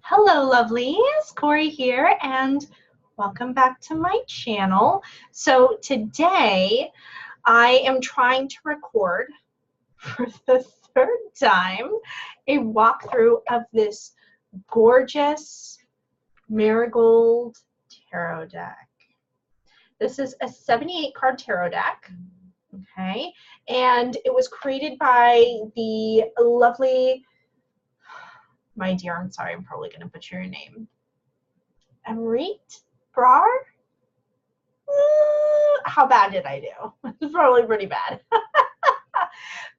Hello lovelies, Cory here and welcome back to my channel. So today I am trying to record for the third time a walkthrough of this gorgeous Marigold Tarot deck. This is a 78 card tarot deck, okay, and it was created by the lovely, my dear, I'm sorry, I'm probably going to butcher your name. Amrit? How bad did I do? It's probably pretty bad.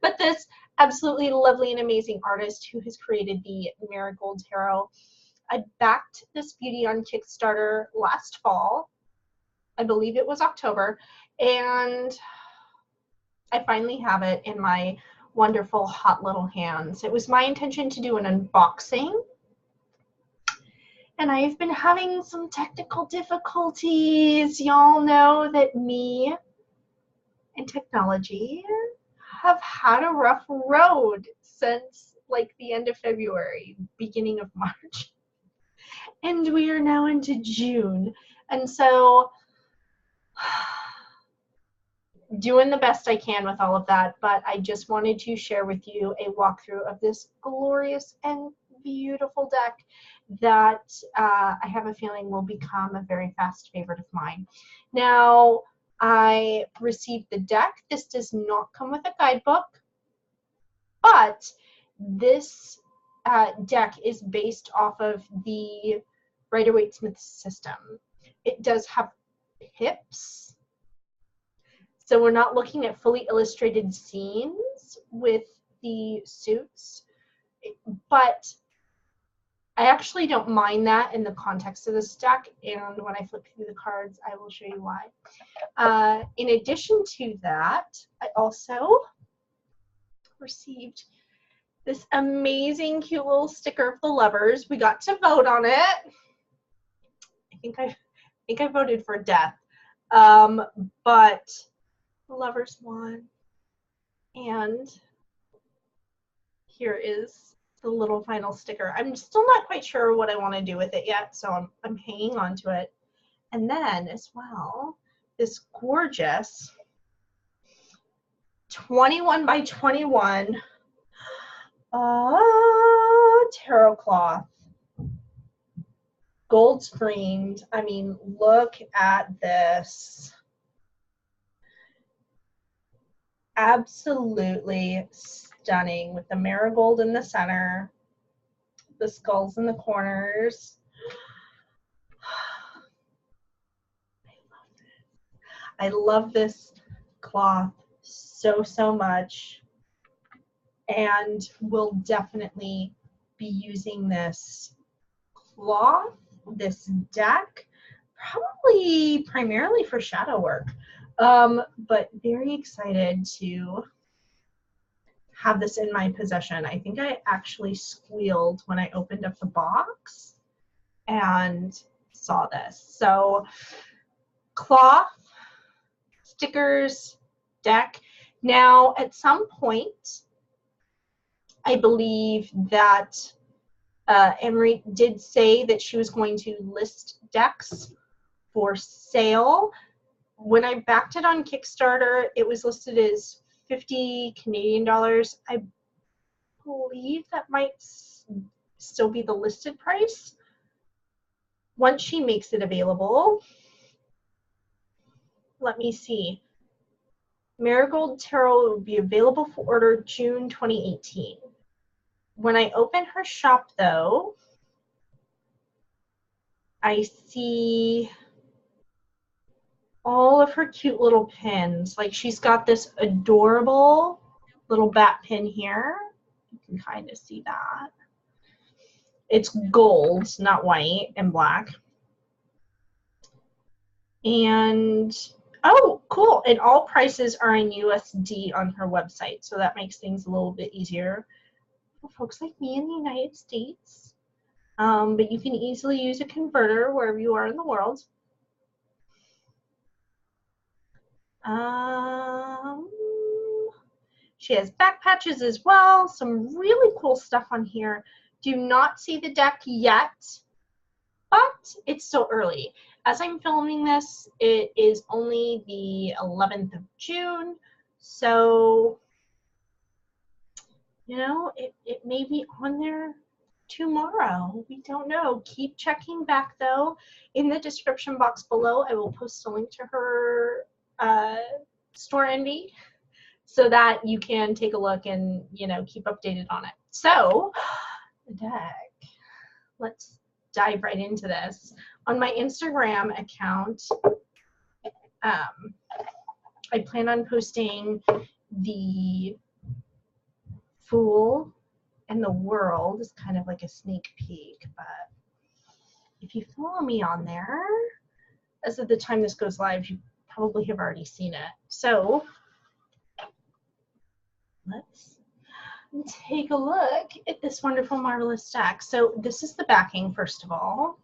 But this absolutely lovely and amazing artist who has created the Marigold Tarot. I backed this beauty on Kickstarter last fall. I believe it was October. And I finally have it in my wonderful hot little hands. It was my intention to do an unboxing, and I've been having some technical difficulties. Y'all know that me and technology have had a rough road since like the end of February, beginning of March. And we are now into June. And so doing the best I can with all of that, but I just wanted to share with you a walkthrough of this glorious and beautiful deck that I have a feeling will become a very fast favorite of mine. Now, I received the deck. This does not come with a guidebook, but this deck is based off of the Rider-Waite-Smith system. It does have pips, so we're not looking at fully illustrated scenes with the suits, but I actually don't mind that in the context of this deck, and when I flip through the cards, I will show you why. In addition to that, I also received this amazing, cute little sticker of the lovers. We got to vote on it. I think I voted for death, but the lovers won, and here is the little final sticker. I'm still not quite sure what I want to do with it yet, so I'm hanging on to it. And then as well, this gorgeous 21 by 21 tarot cloth, gold screened. I mean, look at this. Absolutely stunning, with the marigold in the center, the skulls in the corners. I love this cloth so much, and will definitely be using this cloth, this deck, probably primarily for shadow work. But very excited to have this in my possession. I think I actually squealed when I opened up the box and saw this. So cloth, stickers, deck. Now at some point, I believe that Amrit did say that she was going to list decks for sale. When I backed it on Kickstarter, it was listed as 50 Canadian dollars. I believe that might still be the listed price. Once she makes it available, let me see. Marigold Tarot will be available for order June 2018. When I open her shop, though, I see all of her cute little pins. Like, she's got this adorable little bat pin here. You can kind of see that. It's gold, not white and black. And, oh, cool. And all prices are in USD on her website, so that makes things a little bit easier for folks like me in the United States. But you can easily use a converter wherever you are in the world. She has back patches as well. Some really cool stuff on here. do not see the deck yet, but it's still early. As I'm filming this, it is only the 11th of June, so, you know, it may be on there tomorrow. We don't know. Keep checking back, though. In the description box below, I will post a link to her store envy so that you can take a look and, you know, keep updated on it. So, the deck. Let's dive right into this. On my Instagram account, I plan on posting the Fool and the World is kind of like a sneak peek, but if you follow me on there, as of the time this goes live, you probably have already seen it. So let's take a look at this wonderful, marvelous deck. So this is the backing, first of all.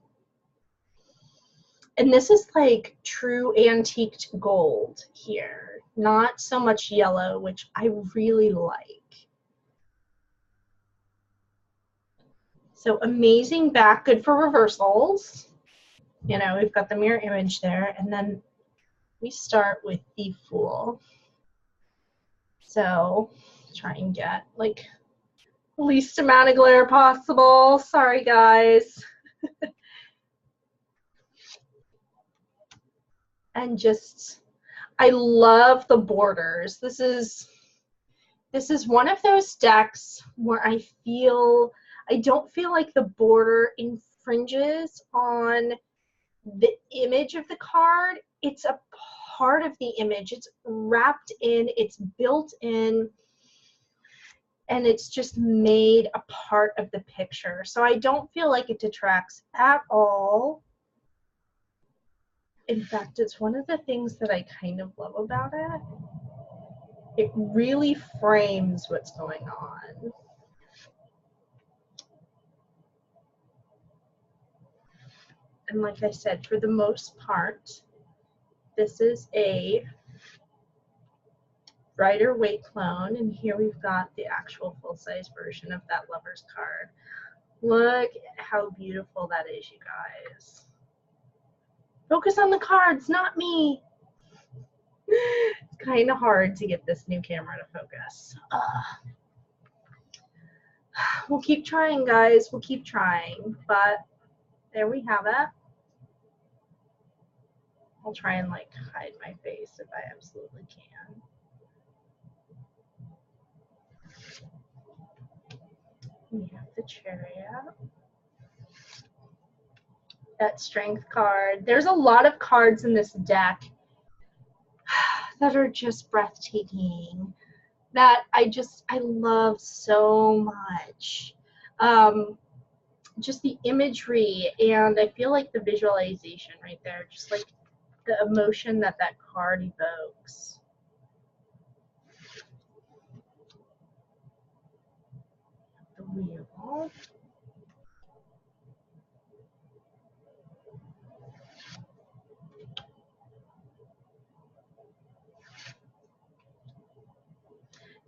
And this is like true antiqued gold here, not so much yellow, which I really like. So amazing back, good for reversals. You know, we've got the mirror image there, and then we start with the Fool. So try and get like the least amount of glare possible. Sorry, guys. And just, I love the borders. This is one of those decks where I don't feel like the border infringes on the image of the card. It's a part of the image. It's wrapped in, it's built in, and it's just made a part of the picture. So I don't feel like it detracts at all. In fact, it's one of the things that I kind of love about it. It really frames what's going on. And like I said, for the most part, this is a Rider Waite clone, and here we've got the actual full-size version of that Lover's card. Look at how beautiful that is, you guys. Focus on the cards, not me. It's kind of hard to get this new camera to focus. We'll keep trying, guys. We'll keep trying. But there we have it. I'll try and like hide my face if I absolutely can. We have the Chariot. That Strength card. There's a lot of cards in this deck that are just breathtaking, that I love so much. Just the imagery, and I feel like the visualization right there, just like the emotion that that card evokes. The Wheel.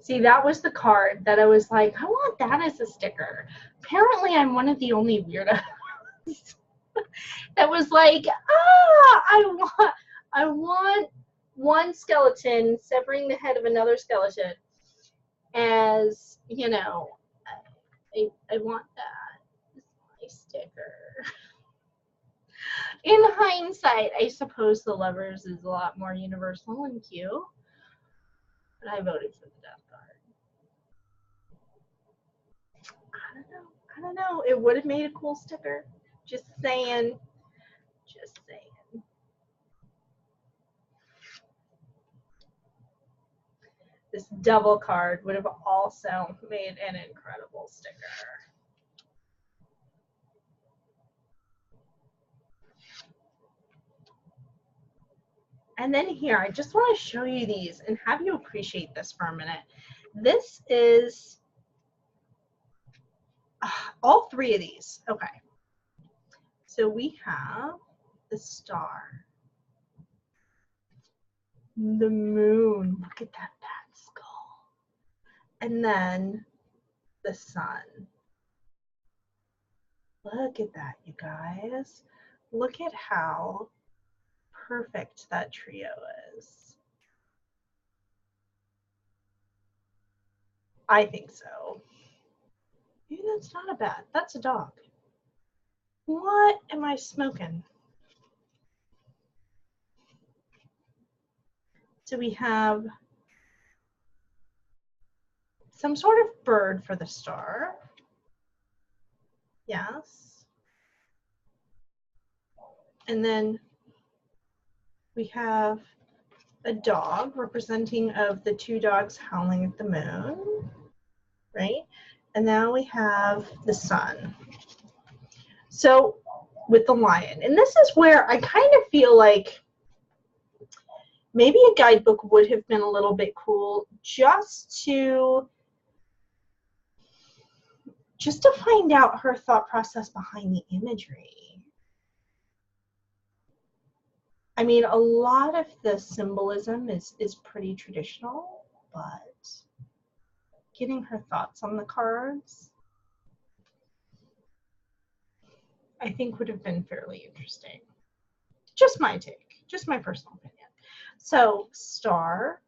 See, that was the card that I was like, I want that as a sticker. Apparently, I'm one of the only weirdos that was like, I want one skeleton severing the head of another skeleton as, you know, I want that as my sticker. In hindsight, I suppose the Lovers is a lot more universal and cute, but I voted for the Death card. I don't know. It would have made a cool sticker. Just saying. Just saying. This Devil card would have also made an incredible sticker. And then here, I just want to show you these and have you appreciate this for a minute. This is all three of these. Okay. So we have the Star, the Moon. Look at that bat skull. And then the Sun. Look at that, you guys. Look at how perfect that trio is. I think so. Maybe that's not a bat. That's a dog. What am I smoking? So we have some sort of bird for the star. Yes. And then we have a dog representing of the two dogs howling at the moon, right? And now we have the sun. So with the lion, and this is where I kind of feel like maybe a guidebook would have been a little bit cool just to find out her thought process behind the imagery. I mean, a lot of the symbolism is pretty traditional, but getting her thoughts on the cards, I think would have been fairly interesting. Just my take, just my personal opinion. So, star,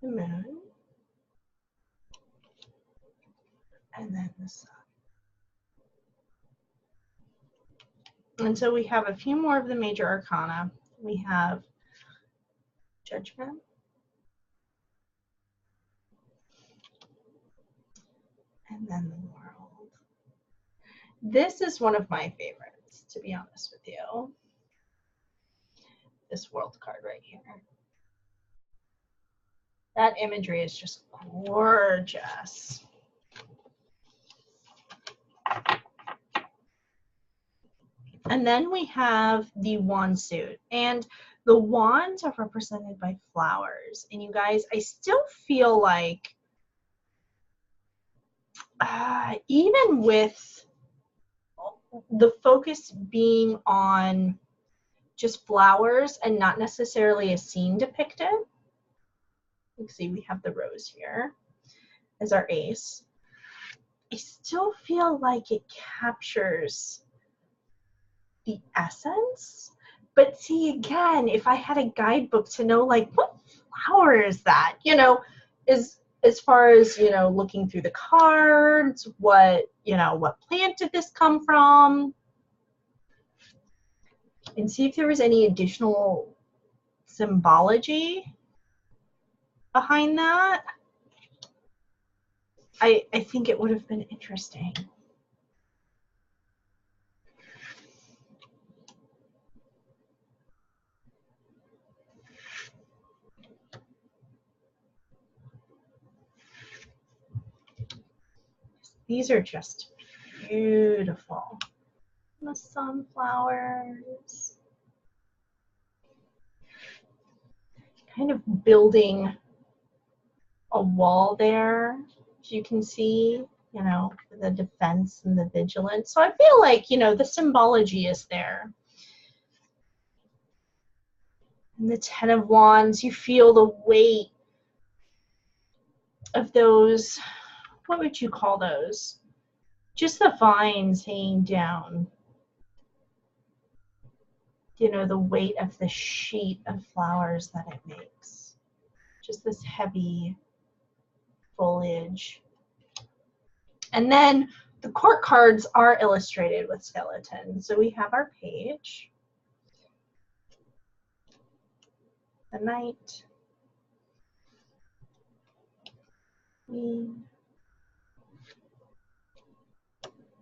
the moon, and then the sun. And so we have a few more of the major arcana. We have Judgment, and then the World. This is one of my favorites, to be honest with you. This World card right here. That imagery is just gorgeous. And then we have the wand suit, and the wands are represented by flowers. And you guys, I still feel like even with the focus being on just flowers and not necessarily a scene depicted, you can see we have the rose here as our ace. I still feel like it captures the essence. But see, again, if I had a guidebook to know, like, what flower is that? You know, is as far as, you know, looking through the cards, what, you know, what plant did this come from? And see if there was any additional symbology behind that. I think it would have been interesting. These are just beautiful. The sunflowers. Kind of building a wall there, as you can see, you know, the defense and the vigilance. So I feel like, you know, the symbology is there. And the Ten of Wands, you feel the weight of those, what would you call those? Just the vines hanging down. You know, the weight of the sheet of flowers that it makes. Just this heavy foliage. And then the court cards are illustrated with skeletons. So we have our page, the knight, queen,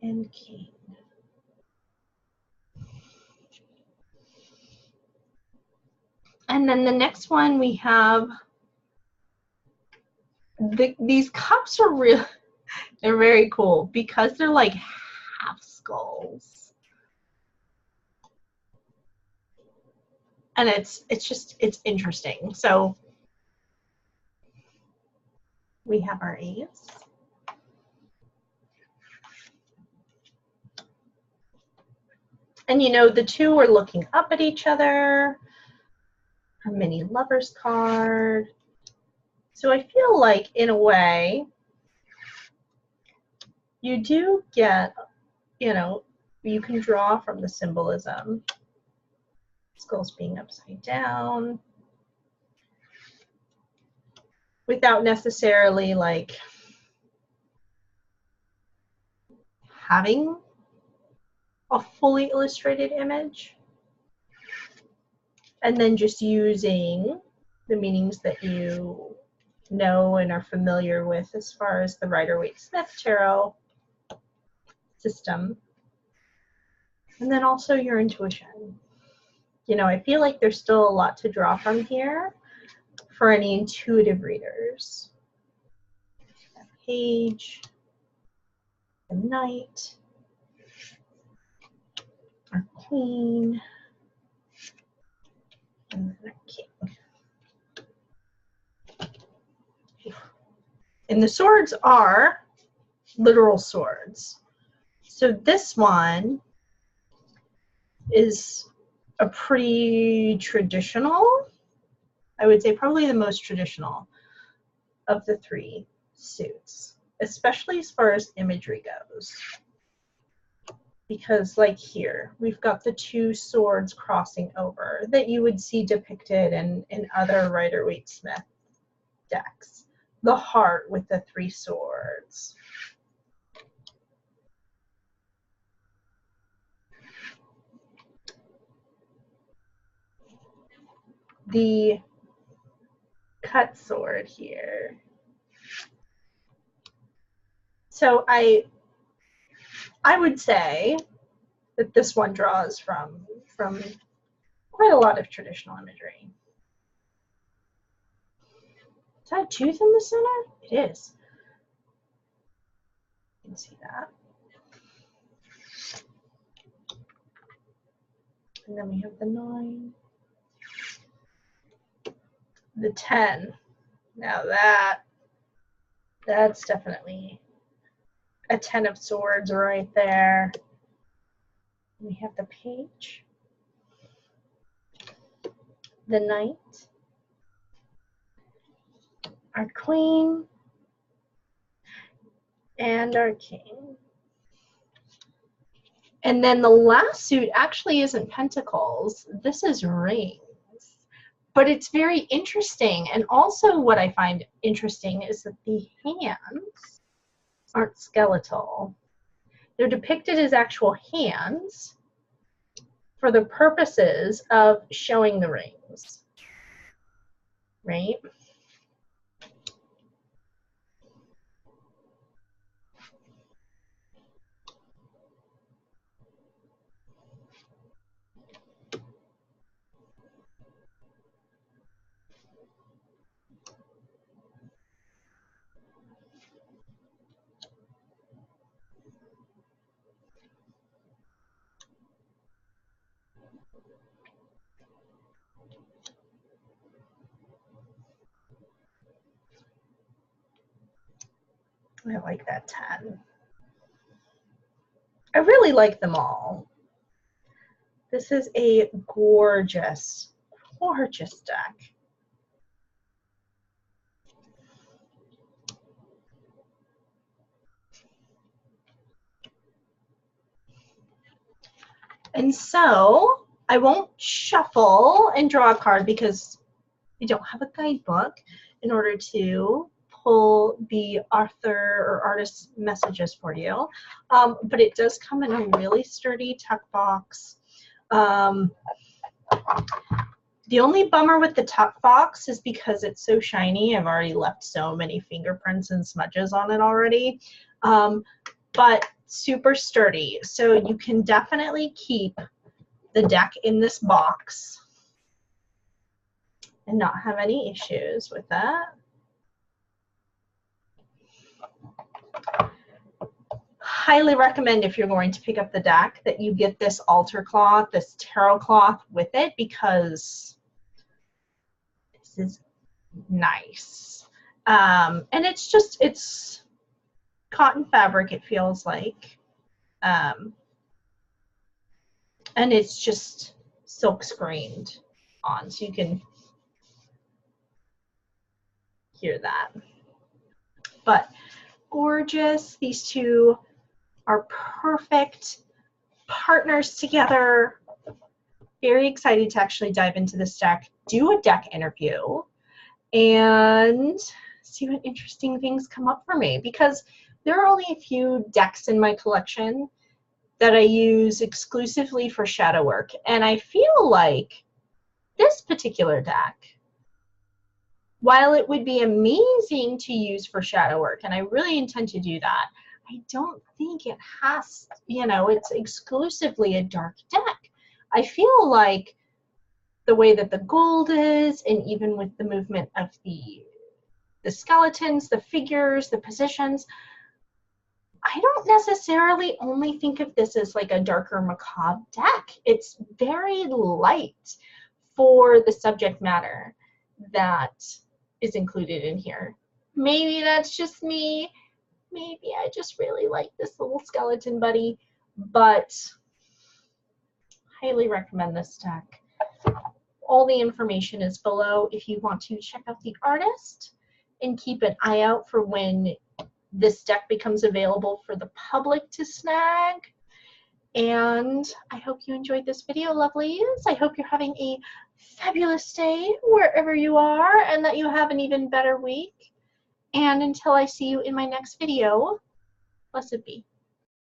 and king. And then the next one we have, these cups are real, they're very cool because they're like half skulls. And it's interesting. So we have our ace. And you know, the two are looking up at each other. Our mini lovers card. So I feel like, in a way, you do get, you know, you can draw from the symbolism. Skulls being upside down, without necessarily like having a fully illustrated image, and then just using the meanings that you know and are familiar with as far as the Rider-Waite-Smith tarot system, and then also your intuition. You know, I feel like there's still a lot to draw from here for any intuitive readers. That Page, the Knight, our Queen, and then our King. And the swords are literal swords. So this one is a pretty traditional, I would say probably the most traditional of the three suits, especially as far as imagery goes. Because like here, we've got the two swords crossing over that you would see depicted in other Rider-Waite-Smith decks. The heart with the three swords. The cut sword here. So I would say that this one draws from quite a lot of traditional imagery. Is that a tooth in the center? It is. You can see that. And then we have the 9. The 10. Now that's definitely a 10 of swords right there. We have the Page, the Knight, our Queen, and our King. And then the last suit actually isn't pentacles. This is rings. But it's very interesting. And also what I find interesting is that the hands aren't skeletal. They're depicted as actual hands for the purposes of showing the rings, right? I like that 10. I really like them all. This is a gorgeous, gorgeous deck. And so I won't shuffle and draw a card because we don't have a guidebook in order to pull the author or artist messages for you. But it does come in a really sturdy tuck box. The only bummer with the tuck box is because it's so shiny. I've already left so many fingerprints and smudges on it already. But super sturdy. So you can definitely keep the deck in this box and not have any issues with that. Highly recommend, if you're going to pick up the deck, that you get this altar cloth, this tarot cloth with it, because this is nice. And it's cotton fabric, it feels like. And it's just silk screened on, so you can hear that. But gorgeous. These two are perfect partners together. Very excited to actually dive into this deck, do a deck interview, and see what interesting things come up for me, because there are only a few decks in my collection that I use exclusively for shadow work, and I feel like this particular deck, while it would be amazing to use for shadow work, and I really intend to do that, I don't think it has, you know, it's exclusively a dark deck. I feel like the way that the gold is, and even with the movement of the skeletons, the figures, the positions, I don't necessarily only think of this as like a darker macabre deck. It's very light for the subject matter that is included in here. Maybe that's just me. Maybe I just really like this little skeleton buddy, but highly recommend this deck. All the information is below if you want to check out the artist, and keep an eye out for when this deck becomes available for the public to snag. And I hope you enjoyed this video, lovelies. I hope you're having a fabulous day wherever you are, and that you have an even better week. And until I see you in my next video, blessed be.